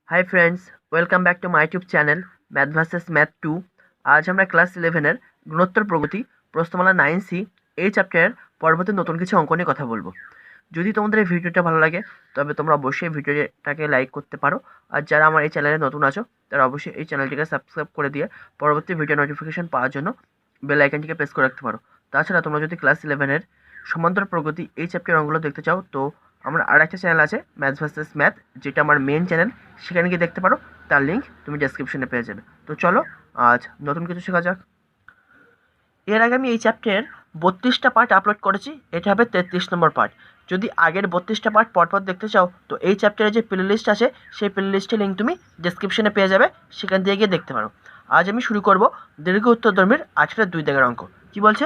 Hi friends, welcome back to my YouTube channel math versus math 2। আজ আমরা class 11-এর গুণোত্তর প্রগতি প্রশ্নমালা 9C এই চ্যাপ্টারের পরবর্তী নতুন কিছু অঙ্ক নিয়ে কথা বলবো। যদি তোমাদের এই ভিডিওটা ভালো লাগে তবে তোমরা অবশ্যই ভিডিওটাকে লাইক করতে পারো, আর যারা আমার এই চ্যানেলে নতুন আছো তারা অবশ্যই এই চ্যানেলটিকে সাবস্ক্রাইব করে দিয়ে পরবর্তী ভিডিও নোটিফিকেশন পাওয়ার জন্য বেল আইকনটিকে প্রেস করে রাখতে পারো। তাছাড়া তোমরা যদি ক্লাস 11-এর সমান্তর প্রগতি এই চ্যাপ্টারের অঙ্কগুলো দেখতে চাও তো আমার আর একটা চ্যানেল আছে ম্যাথ ভার্সেস ম্যাথ, যেটা আমার মেন চ্যানেল, সেখানে গিয়ে দেখতে পারো। তার লিঙ্ক তুমি ডেসক্রিপশনে পেয়ে যাবে। তো চলো আজ নতুন কিছু শেখা যাক। এর আগে আমি এই চ্যাপ্টারের 32টা পার্ট আপলোড করেছি, এটা হবে 33 নম্বর পার্ট। যদি আগের 32টা পার্ট পরপর দেখতে চাও তো এই চ্যাপ্টারে যে প্লে লিস্ট আছে সেই প্লে লিস্টের লিঙ্ক তুমি ডেসক্রিপশনে পেয়ে যাবে, সেখান দিয়ে গিয়ে দেখতে পারো। আজ আমি শুরু করব দীর্ঘ উত্তরধর্মীর 8টা 2 দাগের অঙ্ক। কী বলছে?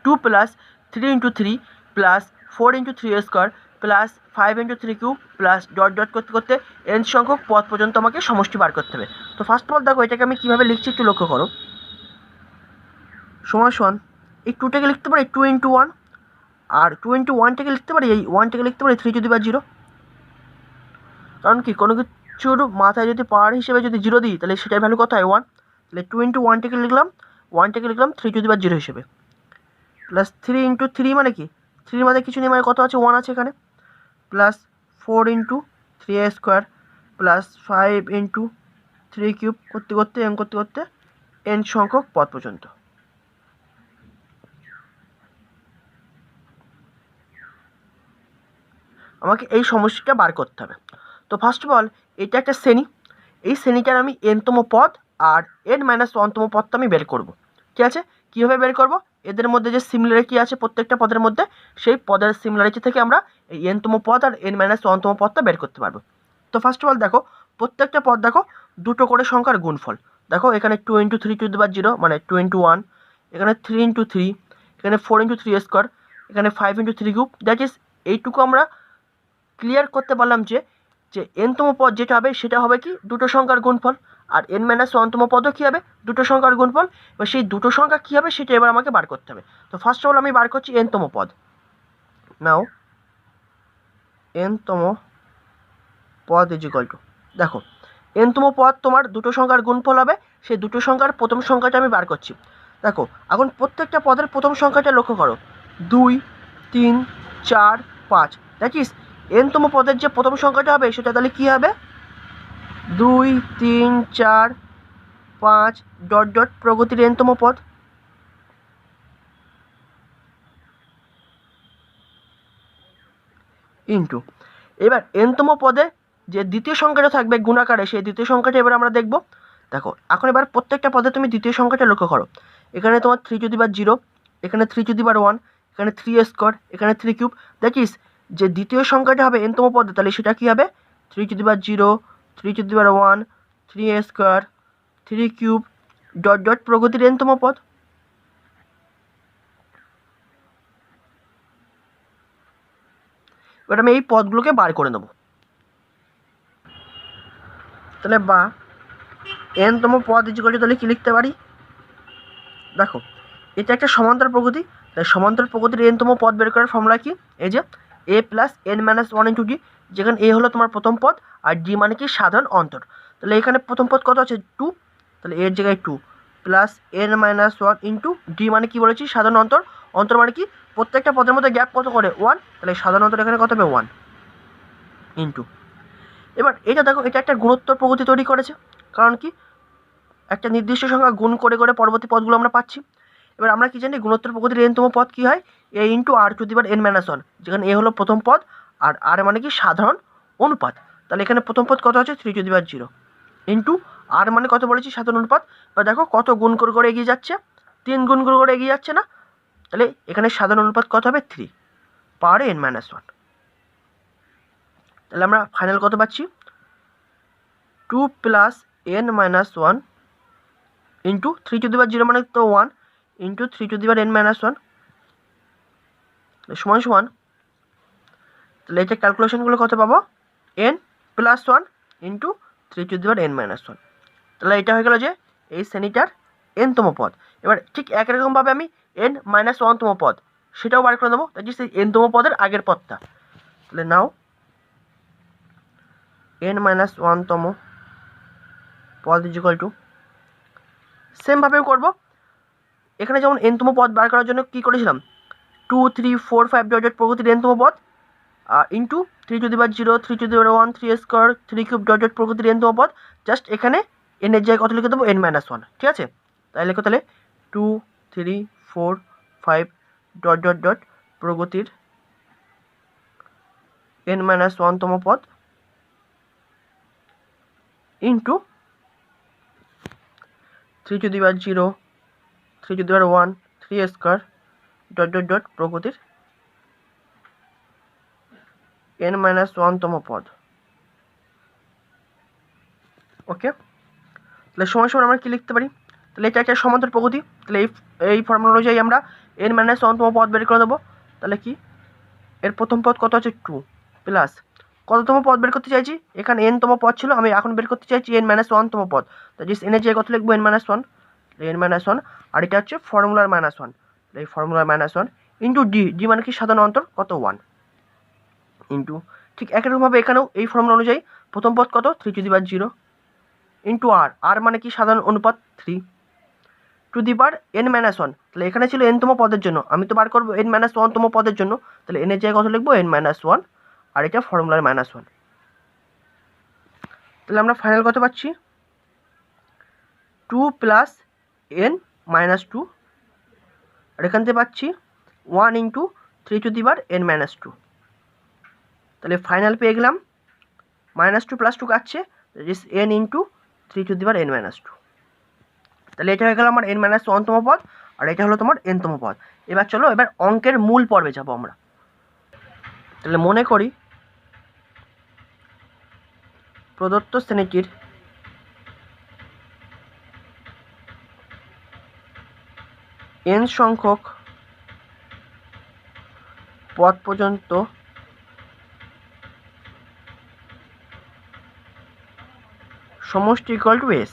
2 + 3 × 3 + 4 × 3 square + 5 × 3 cube plus dot dot করতে করতে n সংখ্যক পদ পর্যন্ত আমাকে সমষ্টি বার করতে হবে। তো ফার্স্ট অফ অল দেখো এটাকে আমি কীভাবে লিখছি একটু লক্ষ্য করো। সমান সমান এই 2টাকে লিখতে পারি 2 × 1, আর 2 × 1টাকে লিখতে পারি, এই 1টাকে লিখতে পারি 3⁻0। কারণ কি, কোনো কিছুর মাথায় যদি পাওয়ার হিসেবে যদি 0 দিই তাহলে সেটার ভ্যালু কত হয়? 1। তাহলে 2 × 1টাকে লিখলাম, 1টাকে লিখলাম 3⁻0 হিসেবে, প্লাস 3 × 3 মানে কি, 3 মানে কিছু নেই, মানে কত আছে? 1 আছে এখানে, প্লাস 4 × 3 স্কোয়ার প্লাস 5 × 3 কিউব করতে করতে করতে করতে n সংখ্যক পদ পর্যন্ত। আমাকে এই সমষ্টিটা বার করতে হবে। তো ফার্স্ট অফ অল এটা একটা শ্রেণী, এই শ্রেণীটার আমি nতম পদ আর n-1তম পদটা আমি বের করব। ঠিক আছে, কীভাবে বের করব? এদের মধ্যে যে সিমিলারিটি আছে প্রত্যেকটা পদের মধ্যে, সেই পদের সিমিলারিটি থেকে আমরা এই nতম পদ আর n-1তম পদটা বের করতে পারবো। তো ফার্স্ট অফ অল দেখো প্রত্যেকটা পদ দেখো দুটো করে সংখ্যার গুণফল। দেখো এখানে 2 × 3⁻0 মানে 2 × 1, এখানে 3 × 3, এখানে 4 × 3 স্কোয়ার, এখানে 5 × 3 কিউব। দ্যাট ইজ এইটুকু আমরা ক্লিয়ার করতে পারলাম যে যে nতম পদ যেটা হবে সেটা হবে কি দুটো সংখ্যার গুণফল, আর n-1তম পদও কী হবে দুটো সংখ্যার গুণফল। এবার সেই দুটো সংখ্যা কী হবে সেটা এবার আমাকে বার করতে হবে। তো ফার্স্ট অফ অল আমি বার করছি nতম পদ। নাও nতম পদ ইজ ইকুয়াল টু, দেখো nতম পদ তোমার দুটো সংখ্যার গুণফল হবে, সেই দুটো সংখ্যার প্রথম সংখ্যাটা আমি বার করছি। দেখো এখন প্রত্যেকটা পদের প্রথম সংখ্যাটা লক্ষ্য করো, 2, 3, 4, 5। দ্যাট ইজ nতম পদের যে প্রথম সংখ্যাটা হবে সেটা তাহলে কী হবে? 2, 3, 4, 5 ডট ডট প্রগতির nতম পদ। ইন্টু এবার nতম পদে যে দ্বিতীয় সংখ্যাটা থাকবে গুণাকারে, সেই দ্বিতীয় সংখ্যাটা এবার আমরা দেখব। দেখো এখন এবার প্রত্যেকটা পদে তুমি দ্বিতীয় সংখ্যাটা লক্ষ্য করো, এখানে তোমার 3⁻0, এখানে 3⁻1, এখানে 3 স্কোয়ার, এখানে 3 কিউব। দেখিস যে দ্বিতীয় সংখ্যাটা হবে nতম পদে তাহলে সেটা কী হবে? 3⁻0, 3⁻1, 3 স্কোয়ার, 3 কিউব ডট ডট প্রগতির nতম পদ। এবার আমি এই পদগুলোকে বার করে নেব। তাহলে বা nতম পদ ইজ ইকুয়াল টু তাহলে কী লিখতে পারি? দেখো এটা একটা সমান্তর প্রগতি, তাই সমান্তর প্রগতির nতম পদ বের করার ফর্মুলা কি? এই যে a + n-1 × d, যেখানে a হলো তোমার প্রথম পদ আর d মানে কি সাধারণ অন্তর। তাহলে এখানে প্রথম পদ কত আছে? 2, তাহলে এর জায়গায় 2 প্লাস n-1 ইন্টু d মানে কি বলেছি? সাধারণ অন্তর। অন্তর মানে কি প্রত্যেকটা পদের মধ্যে গ্যাপ কত করে? 1, তাহলে সাধারণ অন্তর এখানে কত হবে? 1 ইন্টু। এবার এটা দেখো এটা একটা গুণোত্তর প্রগতি তৈরি করেছে, কারণ কি একটা নির্দিষ্ট সংখ্যা গুণ করে করে পরবর্তী পদগুলো আমরা পাচ্ছি। এবার আমরা কি জানি গুণোত্তর প্রগতির nতম পদ কি হয়? a × r⁴n-1, যেখানে a হলো প্রথম পদ আর r মানে কি সাধারণ অনুপাত। তাহলে এখানে প্রথম পদ কত আছে? 3⁻0 ইন্টু r মানে কত বলেছি? সাধারণ অনুপাত। বা দেখো কত গুণ করে করে এগিয়ে যাচ্ছে, 3 গুণ করে করে এগিয়ে যাচ্ছে না? তাহলে এখানে সাধারণ অনুপাত কত হবে? 3 পাওয়ারে n-1। তাহলে আমরা ফাইনাল কত পাচ্ছি? 2 + n-1 ইন্টু 3⁻0 মানে তো 1 ইন্টু 3n-1 সমান সমান, তাহলে এটা ক্যালকুলেশনগুলো কত পাবো? n+1 into 3n-1। তাহলে এটা হয়ে গেল যে এই শ্রেণীটার nতম পদ। এবার ঠিক একরকমভাবে আমি n-1তম পদ সেটাও বার করে দেবো, তাই সেই nতম পদের আগের পদটা। তাহলে নাও n-1তম পদ ইজ ইকুয়াল টু সেমভাবেও করবো। এখানে যেমন এনতম পদ বার করার জন্য কী করেছিলাম 2 3 4 5 ডট ডট প্রগতির এনতম পদ into 3 two the power 0 3 two the power 1 3 square 3 cube dot dot প্রগতির এনতম পদ। জাস্ট এখানে এনের জায়গায় কত লিখে দেবো n-1, ঠিক আছে। তাই লিখো তাহলে 2 3 4 5 ডট ডট ডট প্রগতির n-1 তম পদ into 3 two the power 0 3 two the power 1 3 square dot dot dot প্রগতির n-1 তম পদ। ওকে, তাহলে সময় সময় আমরা কী লিখতে পারি, তাহলে এটা একটা সমান্তর প্রগতি। তাহলে এই ফর্মুলা অনুযায়ী আমরা n-1 তম পদ বের করে দেবো। তাহলে কি এর প্রথম পদ কত আছে 2 প্লাস কততম পদ বের করতে চাইছি, এখানে n তম পদ ছিল, আমি এখন বের করতে চাইছি n-1 তম পদ। তাই এনের জায়গায় কত লিখবো n-1, n-1, আর এটা হচ্ছে ফর্মুলার -1, এই ফর্মুলার -1 ইন্টু ডি মানে কি সাধারণ অন্তর কত 1 ইন্টু ঠিক একইরকমভাবে এখানেও এই ফর্মুলা অনুযায়ী প্রথম পদ কত 3 টু দি পাওয়ার 0 ইন্টু আর মানে কি সাধারণ অনুপাত 3 টু দি পাওয়ার n-1। তাহলে এখানে ছিল n তম পদের জন্য, আমি তো বার করবো n-1 তম পদের জন্য। তাহলে এনের জায়গায় কত লিখবো n-1, আর এটা ফর্মুলার -1। তাহলে আমরা ফাইনাল কত পাচ্ছি 2 প্লাস n-2, আর এখান থেকে পাচ্ছি 1 into 3 two the power n-2। তাহলে ফাইনাল পেয়ে গেলাম -2 প্লাস 2 কাটছে n into 3 two the power n-2। তাহলে এটা হয়ে গেল আমার n-1 তম পদ, আর এটা হলো তোমার n তম পদ। এবার চলো এবার অঙ্কের মূল পর্বে যাব আমরা। তাহলে মনে করি প্রদত্ত শ্রেণীটির n সংখ্যক পদ পর্যন্ত সমষ্টি ইকুয়াল টু s,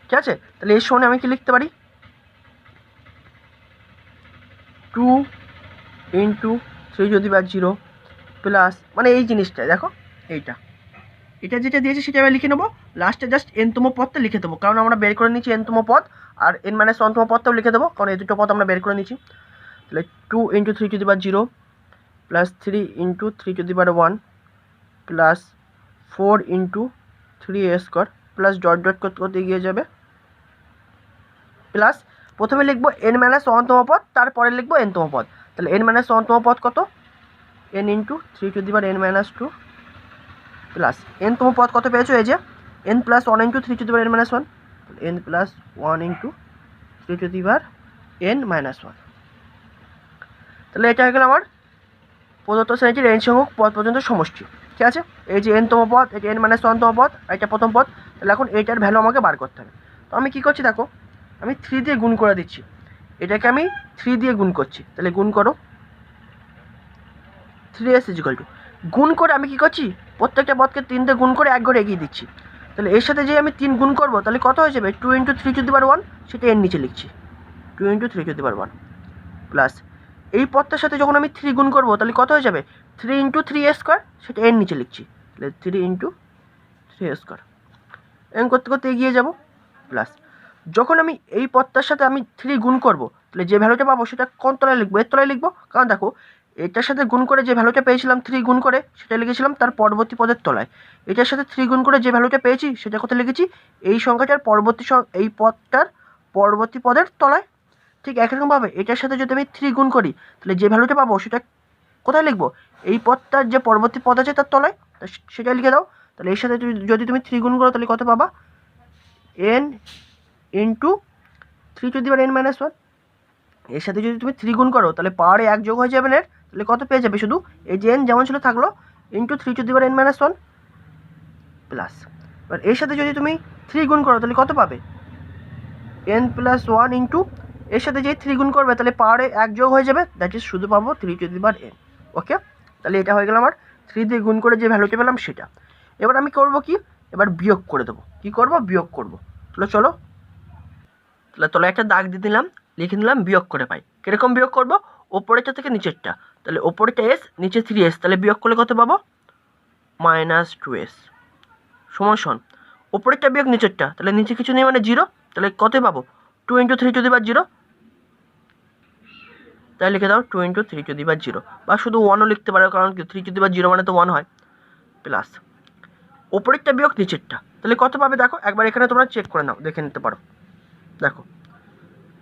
ঠিক আছে। তাহলে এর সঙ্গে আমি কি লিখতে পারি 2 into 3 two the power 0 plus মানে এই জিনিসটা দেখো এটা যেটা দিয়েছে সেটা আমি লিখে নেবো, লাস্টে জাস্ট n তম পদটা লিখে দেবো, কারণ আমরা বের করে নিচ্ছি n তম পদ, আর n-1 তম পদটাও লিখে দেবো, কারণ এই দুটো পদ আমরা বের করে নিচ্ছি। তাহলে 2 into 3 two the power 0 plus 3 into 3 two the power 1 plus 4 into 3 square plus dot dot করতে এগিয়ে যাবে, প্লাস প্রথমে লিখবো n-1 তম পদ, তারপরে লিখবো n তম পদ। তাহলে n-1 তম পদ কত n into 3 two the power n-2 plus n তম পদ কত পেয়েছো, এই যে n plus 1 into 3 two the power n-1, n plus 1 into 3 two the power n-1। তাহলে এটা হয়ে গেল আমার প্রদত্ত শ্রেণীটির n সংখ্যক পদ পর্যন্ত সমষ্টি, ঠিক আছে। এই যে n তম পদ, এই যে n-1 তম পদ, এটা প্রথম পদ। তাহলে এখন এইটার ভ্যালু আমাকে বার করতে হবে। তো আমি কী করছি দেখো, আমি 3 দিয়ে গুণ করে দিচ্ছি, এটাকে আমি 3 দিয়ে গুণ করছি। তাহলে গুণ করো 3s ইকুয়াল টু, গুণ করে আমি কী করছি প্রত্যেকটা পদকে 3 দিয়ে গুণ করে 1 ঘরে এগিয়ে দিচ্ছি। তাহলে এর সাথে যে আমি 3 গুণ করবো তাহলে কত হয়ে যাবে 2 ইন্টু 3 টু দি পাওয়ার 1, সেটা এর নিচে লিখছি 2 into 3 two the power 1 plus এই পদটার সাথে যখন আমি 3 গুণ করবো তাহলে কত হয়ে যাবে 3 ইন্টু 3 স্কোয়ার, সেটা এর নিচে লিখছি, তাহলে 3 ইন্টু 3 স্কোয়ার। এরকম করতে করতে এগিয়ে যাব, প্লাস যখন আমি এই পদটার সাথে আমি 3 গুণ করবো তাহলে যে ভ্যালুটা পাবো সেটা কোন তলায় লিখবো, এর তলায় লিখবো। কারণ দেখো এটার সাথে গুণ করে যে ভ্যালুটা পেয়েছিলাম 3 গুণ করে, সেটা লিখেছিলাম তার পরবর্তী পদের তলায়। এটার সাথে 3 গুণ করে যে ভ্যালুটা পেয়েছি সেটা কোথায় লিখেছি এই সংখ্যাটার এই পদটার পরবর্তী পদের তলায়। ঠিক একইরকমভাবে এটার সাথে যদি আমি 3 গুণ করি তাহলে যে ভ্যালুটা পাবো সেটা কোথায় লিখবো এই পদটার যে পরবর্তী পদ আছে তার তলায়, সেটা লিখে দাও। তাহলে এর সাথে যদি তুমি 3 গুণ করো তাহলে কত পাবা n into 3 two the power n-1। এর সাথে যদি তুমি 3 গুণ করো তাহলে পাওয়ারে 1 যোগ হয়ে যাবে এর, তাহলে কত পেয়ে যাবে শুধু এই যে n যেমন ছিল থাকলো into 3 two the power n-1 plus, এবার এর সাথে যদি তুমি 3 গুণ করো তাহলে কত পাবে n প্লাস 1 ইন্টু এর সাথে যে 3 গুণ করবে তাহলে পাওয়ারে 1 যোগ হয়ে যাবে, দ্যাট ইজ শুধু পাবো 3 টু দি পাওয়ার n। ওকে, তাহলে এটা হয়ে গেল আমার 3 দিয়ে গুণ করে যে ভ্যালুটা পেলাম সেটা। এবার আমি করব কি, এবার বিয়োগ করে দেবো। কি করব, বিয়োগ করব। তাহলে চলো তাহলে একটা দাগ দিয়ে দিলাম, লিখে নিলাম বিয়োগ করে পাই। কীরকম বিয়োগ করব, ওপরেরটা থেকে নিচেরটা। তাহলে ওপরেরটা s, নিচে 3s, তাহলে বিয়োগ করলে কত পাবো -2s সমান ওপরেরটা বিয়োগ নিচেরটা, তাহলে নিচে কিছু নেই মানে 0, তাহলে কত পাবো 2 × 3⁻0, তাই লিখে দাও 2 × 3⁻0, বা শুধু 1ও লিখতে পারো, কারণ 3⁻0 মানে তো 1 হয়, প্লাস ওপরেরটা বিয়োগ নিচেরটা, তাহলে কত পাবে দেখো একবার এখানে তোমরা চেক করে নাও, দেখে নিতে পারো। দেখো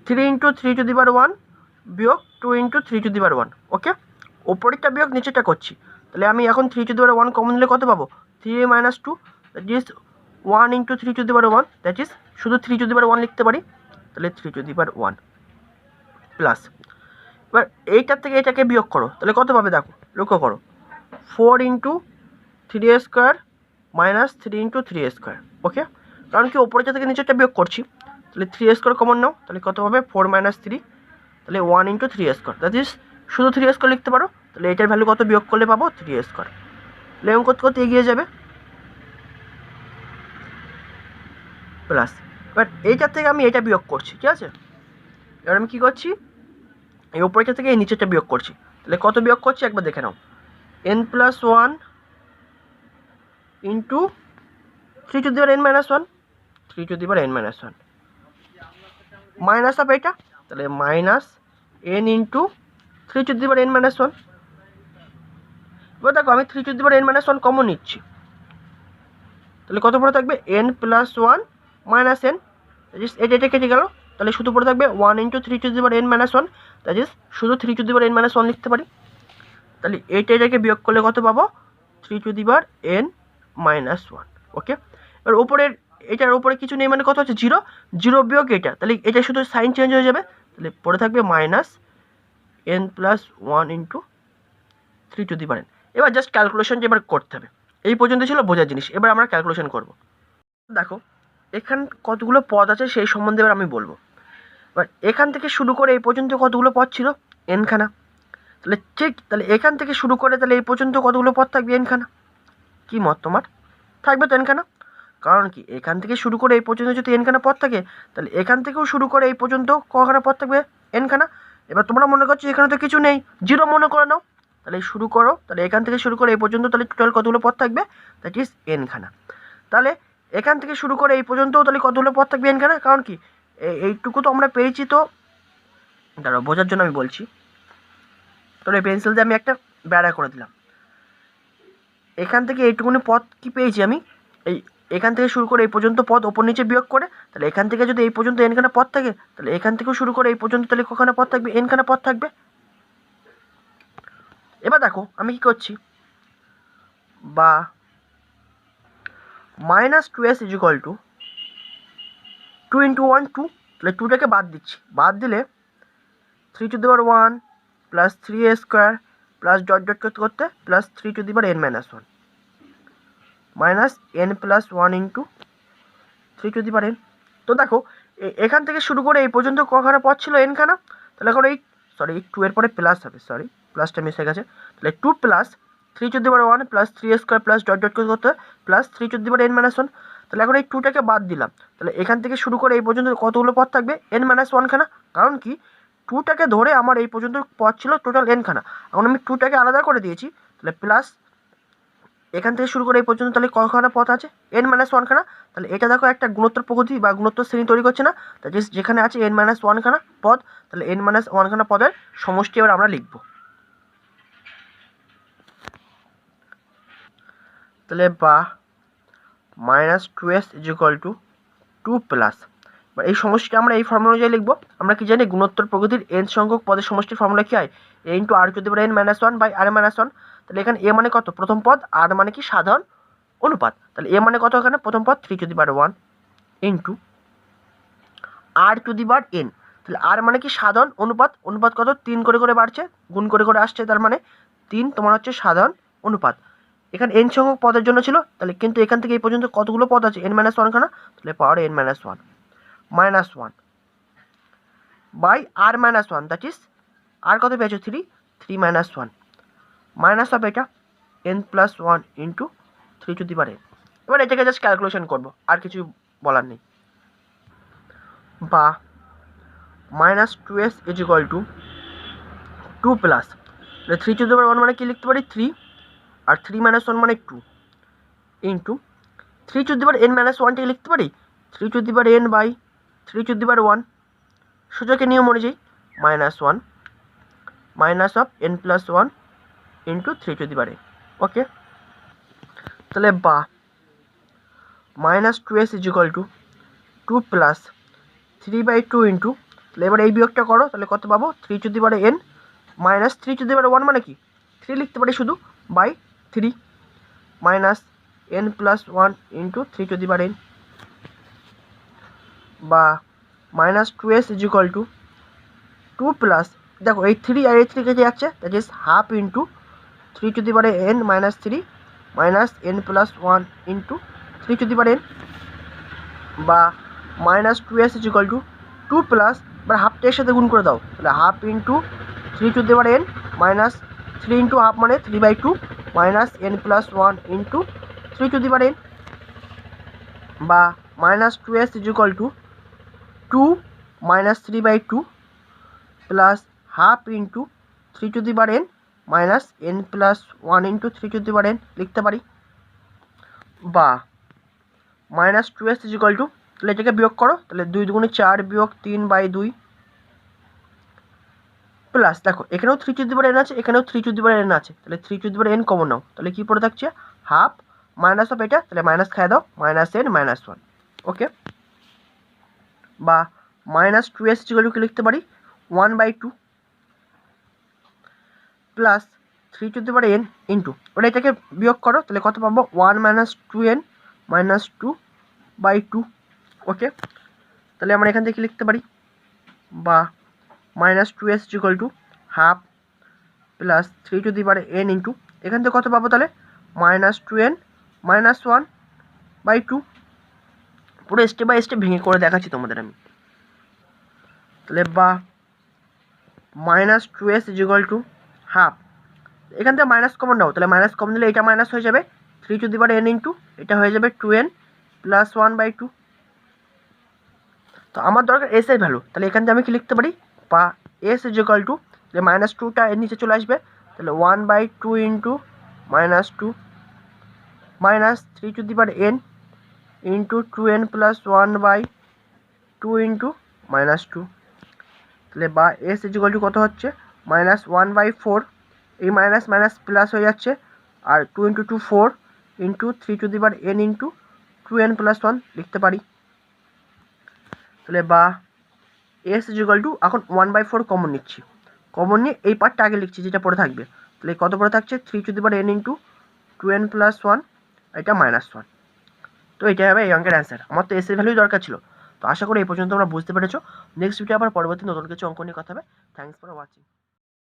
3 × 3⁻1 বিয়োগ 2 × 3⁻1, ওকে, ওপরেরটা বিয়োগ নিচেরটা করছি, তাহলে আমি এখন 3⁻1 কমন নিলে কত পাবো 3 - 2, দ্যাট ইজ 1 × 3⁻1, দ্যাট ইজ শুধু 3⁻1 লিখতে পারি, তাহলে 3⁻1 প্লাস, এবার এইটার থেকে এটাকে বিয়োগ করো, তাহলে কত পাবে দেখো লক্ষ্য করো 4 × 3² মাইনাস 3 × 3², ওকে, কারণ কি ওপরেরটা থেকে নিচেরটা বিয়োগ করছি, তাহলে 3² কমন নাও, তাহলে কত পাবে 4 - 3, তাহলে 1 × 3², দ্যাট ইজ শুধু 3² লিখতে পারো, তাহলে এটার ভ্যালু কত বিয়োগ করলে পাবো 3², তাহলে এরকম করতে করতে এগিয়ে যাবে, প্লাস এবার এইটার থেকে আমি এটা বিয়োগ করছি, ঠিক আছে, এবার আমি কী করছি এই ওপরেরটা থেকে এই নিচেরটা বিয়োগ করছি, তাহলে কত বিয়োগ করছি একবার দেখে নাও, n + 1 × 3⁻n - 1, 3⁻n - 1 minus of এটা, তাহলে মাইনাস n × 3⁻n - 1, এবার দেখো আমি 3⁻n - 1 কমন নিচ্ছি, তাহলে কত পড়ে থাকবে n + 1 মাইনাস n, এটা কেটে গেল, তাহলে শুধু পড়ে থাকবে 1 × 3⁻n - 1, দ্যাট ইজ শুধু 3⁻n - 1 লিখতে পারি, তাহলে এটাকে বিয়োগ করলে কত পাবো 3⁻n - 1, ওকে, এবার ওপরের এটার ওপরে কিছু নেই মানে কত হচ্ছে 0, 0 বিয়োগ এটা, তাহলে এটা শুধু সাইন চেঞ্জ হয়ে যাবে, তাহলে পড়ে থাকবে মাইনাস n + 1 × 3⁻n। এবার জাস্ট ক্যালকুলেশন এবার করতে হবে, এই পর্যন্ত ছিল বোঝার জিনিস, এবার আমরা ক্যালকুলেশন করব। দেখো এখান কতগুলো পদ আছে সেই সম্বন্ধে এবার আমি বলবো। এবার এখান থেকে শুরু করে এই পর্যন্ত কতগুলো পদ ছিল n খানা, তাহলে ঠিক, তাহলে এখান থেকে শুরু করে তাহলে এই পর্যন্ত কতগুলো পদ থাকবে n খানা, কি মত তোমার, থাকবে তো n খানা, কারণ কি এখান থেকে শুরু করে এই পর্যন্ত যদি n খানা পদ থাকে, তাহলে এখান থেকেও শুরু করে এই পর্যন্ত কখানা পদ থাকবে n খানা। এবার তোমরা মনে করছো এখানে তো কিছু নেই, 0 মনে করে নাও, তাহলে শুরু করো, তাহলে এখান থেকে শুরু করে এই পর্যন্ত তাহলে টোটাল কতগুলো পদ থাকবে, দ্যাট ইজ n খানা। তাহলে এখান থেকে শুরু করে এই পর্যন্তও তাহলে কতগুলো পদ থাকবে n খানা, কারণ কি এইটুকু তো আমরা পেয়েছি, তো দাঁড়াও বোঝার জন্য আমি বলছি, তাহলে এই পেন্সিল দিয়ে আমি একটা বেড়া করে দিলাম, এখান থেকে এইটুকুনি পদ কি পেয়েছি আমি, এখান থেকে শুরু করে এই পর্যন্ত পদ ওপর নিচে বিয়োগ করে, তাহলে এখান থেকে যদি এই পর্যন্ত n খানা পদ থাকে, তাহলে এখান থেকেও শুরু করে এই পর্যন্ত তাহলে কখানা পদ থাকবে, n খানা পদ থাকবে। এবার দেখো আমি কি করছি, বা -2s = 2 × 1 2, তাহলে 2টাকে বাদ দিচ্ছি, বাদ দিলে 3⁻1 + 3a² প্লাস ডট ডট করতে করতে plus 3⁻n - 1 minus n + 1 × 3⁻n। তো দেখো এখান থেকে শুরু করে এই পর্যন্ত কখানা পদ ছিল n খানা, তাহলে এখন এই 2 এর পরে প্লাস হবে, প্লাসটা মিস হয়ে গেছে, তাহলে 2 + 3⁻1 + 3a² প্লাস ডট ডট করতে করতে প্লাস 3⁻n - 1, তাহলে এখন এই 2টাকে বাদ দিলাম, তাহলে এখান থেকে শুরু করে এই পর্যন্ত কতগুলো পদ থাকবে n - 1খানা, কারণ কি 2টাকে ধরে আমার এই পর্যন্ত পদ ছিল টোটাল n খানা, এখন আমি 2টাকে আলাদা করে দিয়েছি, তাহলে প্লাস এখান থেকে শুরু করে এই পর্যন্ত তাহলে কখানা পদ আছে n - 1খানা, তাহলে এটা দেখো একটা গুণোত্তর প্রগতি বা গুণোত্তর শ্রেণী তৈরি করছে না, তাহলে যেখানে আছে n - 1খানা পদ, তাহলে n - 1খানা পদের সমষ্টি এবার আমরা লিখব, তাহলে বা -2s = 2 প্লাস, এই সমষ্টিটা আমরা এই ফর্মুলা অনুযায়ী লিখবো, আমরা কি জানি গুণোত্তর প্রগতির n সংখ্যক পদের সমষ্টির ফর্মুলা কি হয়, a × r⁻n - 1/r - 1, তাহলে এখানে a মানে কত প্রথম পদ, r মানে কি সাধারণ অনুপাত, তাহলে a মানে কত এখানে প্রথম পদ 3⁻1 × r⁻n, তাহলে r মানে কি সাধারণ অনুপাত, অনুপাত কত 3 করে করে বাড়ছে, গুণ করে করে আসছে, তার মানে 3 তোমার হচ্ছে সাধারণ অনুপাত, এখানে n সংখ্যক পদের জন্য ছিল, তাহলে কিন্তু এখান থেকে এই পর্যন্ত কতগুলো পদ আছে n - 1খানা, তাহলে পাওয়ার n - 1 -1 by r - 1, that is আর কত পেয়েছো 3 -1 মাইনাস অফ এটা n + 1 × 3⁻n। এবার এটাকে জাস্ট ক্যালকুলেশন করব, আর কিছু বলার নেই, বা -2s = 2 প্লাস, 3⁻1 মানে কি লিখতে পারি 3, আর 3 - 1 মানে 2 × three to the power n minus ওয়ানটাকে লিখতে পারি three to the power n by three to the power one, সূচকের নিয়ম অনুযায়ী minus one minus of n plus one into three to the power n. Okay, তাহলে বা minus two S is equal to two plus three by two into, তাহলে এবার এই বিয়োগটা করো, তাহলে কত পাবো three to the power n minus three to the power one মানে কি থ্রি লিখতে পারি শুধু by three minus n plus one into three to the power n, বা minus two S is equal to two plus, দেখো এই three আর এই থ্রি কেটে যাচ্ছে, that is half into three to the power n minus three minus n plus one into three to the power n, বা minus two S is equal to two plus, এবার হাফটা এর সাথে গুণ করে দাও, তাহলে half into three to the power n minus three into half মানে three by two minus n plus one into three to the power n, বা minus two S is equal to two minus three by two plus half into three to the power n minus n plus one into three to the power n লিখতে পারি, বা minus two S is equal two, তাহলে এটাকে বিয়োগ করো, তাহলে দুই দুগুণে চার বিয়োগ তিন বাই দুই প্লাস, দেখো এখানেও three to the power n আছে, এখানেও three to the power n আছে, তাহলে three to the power n common নাও, তাহলে কী পড়ে থাকছে হাফ মাইনাস অফ এটা, তাহলে মাইনাস খাই দাও minus n minus one. Okay, বা minus two S equal to কি লিখতে পারি one by two plus three to the power n into, ওটা এটাকে বিয়োগ করো, তাহলে কত পাবো one minus two n minus two by two. Okay, তাহলে আমরা এখান থেকে লিখতে পারি, বা minus two S equal to half plus three to the power n into, এখান থেকে কত পাবো তাহলে minus two n minus one by two, পুরো স্টেপ বাই স্টেপ ভেঙে করে দেখাচ্ছি তোমাদের আমি। তাহলে বা minus two S equal to half, এখান থেকে মাইনাস কমন নাও, তাহলে মাইনাস কমন দিলে এটা মাইনাস হয়ে যাবে three to the power n into, এটা হয়ে যাবে two n plus one by two. তো আমার দরকার এস এর ভ্যালু, তাহলে এখান থেকে আমি কি লিখতে পারি, বা এস ইজ ইকুয়াল টু, যে মাইনাস টুটা এর নিচে চলে আসবে, তাহলে one by two into minus two minus three to the power n into two n plus one by two into minus two, তাহলে বা এস ইজ ইকুয়াল টু কত হচ্ছে মাইনাস ওয়ান বাই ফোর, এই মাইনাস মাইনাস প্লাস হয়ে যাচ্ছে, আর two into two four into three to the power n into two n plus one লিখতে পারি। তাহলে বা এস ইজ ইকুয়াল টু, এখন ওয়ান বাই ফোর কমন নিচ্ছি, কমন নিয়ে এই পার্টটা আগে লিখছি যেটা পড়ে থাকবে, তাহলে কত পড়ে থাকছে three to the power n into two n plus one, এটা মাইনাস ওয়ান। তো এটা হবে এই অঙ্কের অ্যান্সার। আমার তো এস এর ভ্যালুই দরকার ছিল। তো আশা করি এই পর্যন্ত তোমরা বুঝতে পেরেছো। নেক্সট ভিডিও আবার পরবর্তী নতুন কিছু অঙ্ক নিয়ে কথা হবে। Thanks for watching.